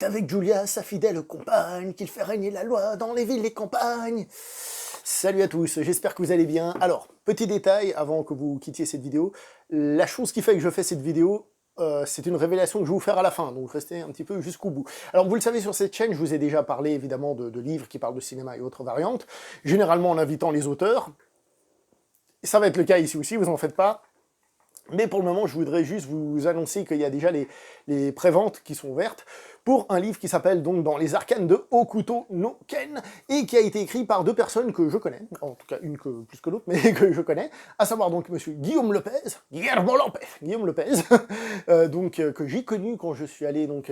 avec Julia, sa fidèle compagne, qu'il fait régner la loi dans les villes et campagnes. Salut à tous, j'espère que vous allez bien. Alors, petit détail avant que vous quittiez cette vidéo, la chose qui fait que je fais cette vidéo, c'est une révélation que je vais vous faire à la fin, donc restez un petit peu jusqu'au bout. Alors vous le savez, sur cette chaîne, je vous ai déjà parlé évidemment de livres qui parlent de cinéma et autres variantes, généralement en invitant les auteurs. Ça va être le cas ici aussi, vous en faites pas. Mais pour le moment, je voudrais juste vous annoncer qu'il y a déjà les préventes qui sont ouvertes pour un livre qui s'appelle donc Dans les arcanes de Hokuto no Ken, et qui a été écrit par deux personnes que je connais, en tout cas une plus que l'autre, mais que je connais, à savoir donc monsieur Guillaume Lopez, donc que j'ai connu quand je suis allé donc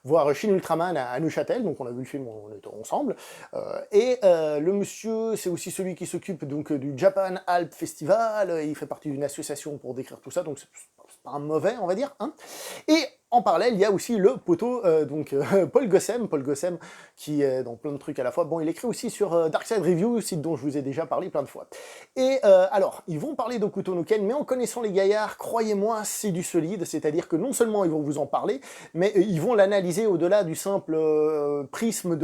voir Shin Ultraman à Neuchâtel, donc on a vu le film, on était ensemble, le monsieur, c'est aussi celui qui s'occupe donc du Japan Alp Festival, il fait partie d'une association pour décrire tout ça, donc c'est pas un mauvais, on va dire, hein. Et en parallèle, il y a aussi le poteau, Paul Gossem, qui est dans plein de trucs à la fois. Bon, il écrit aussi sur Dark Side Review, site dont je vous ai déjà parlé plein de fois. Et alors, ils vont parler d'Hokuto no Ken, mais en connaissant les gaillards, croyez-moi, c'est du solide, c'est-à-dire que non seulement ils vont vous en parler, mais ils vont l'analyser au-delà du simple prisme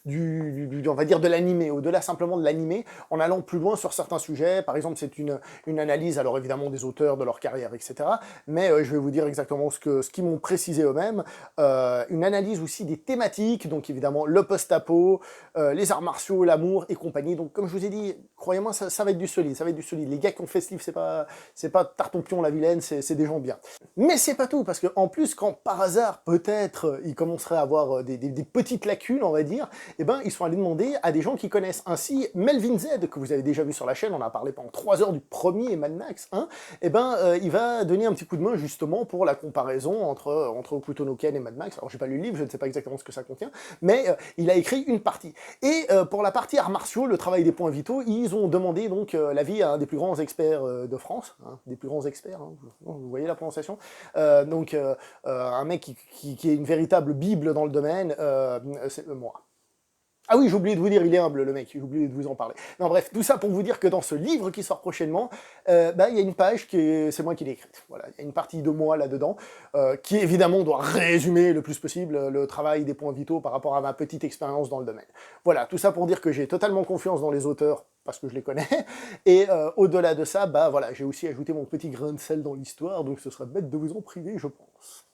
on va dire, de l'animé, au-delà simplement de l'animé, en allant plus loin sur certains sujets. Par exemple, c'est une analyse, alors évidemment, des auteurs, de leur carrière, etc., mais je vais vous dire exactement ce qu'ils m'ont précisé eux-mêmes, une analyse aussi des thématiques, donc évidemment le post-apo, les arts martiaux, l'amour et compagnie. Donc comme je vous ai dit, croyez-moi, ça va être du solide, ça va être du solide. Les gars qui ont fait ce livre, c'est pas Tartampion la vilaine, c'est des gens bien. Mais c'est pas tout, parce que en plus, quand par hasard, peut-être, ils commenceraient à avoir des petites lacunes, on va dire, eh ben, ils sont allés demander à des gens qui connaissent. Ainsi, Melvin Z, que vous avez déjà vu sur la chaîne, on a parlé pendant 3 heures du premier Mad Max, hein, eh ben, il va donner un petit coup de main, justement, pour la comparaison entre Hokuto no Ken et Mad Max. Alors j'ai pas lu le livre, je ne sais pas exactement ce que ça contient, mais il a écrit une partie. Et pour la partie arts martiaux, le travail des points vitaux, ils ont demandé donc l'avis à un des plus grands experts de France, hein, des plus grands experts, hein, vous voyez la prononciation, un mec qui est une véritable bible dans le domaine, c'est moi. Ah oui, j'ai oublié de vous dire, il est humble le mec, j'ai oublié de vous en parler. Non bref, tout ça pour vous dire que dans ce livre qui sort prochainement, il y a une page c'est moi qui l'ai écrite. Voilà, il y a une partie de moi là-dedans, qui évidemment doit résumer le plus possible le travail des points vitaux par rapport à ma petite expérience dans le domaine. Voilà, tout ça pour dire que j'ai totalement confiance dans les auteurs, parce que je les connais, et au-delà de ça, voilà, j'ai aussi ajouté mon petit grain de sel dans l'histoire, donc ce serait bête de vous en priver, je pense.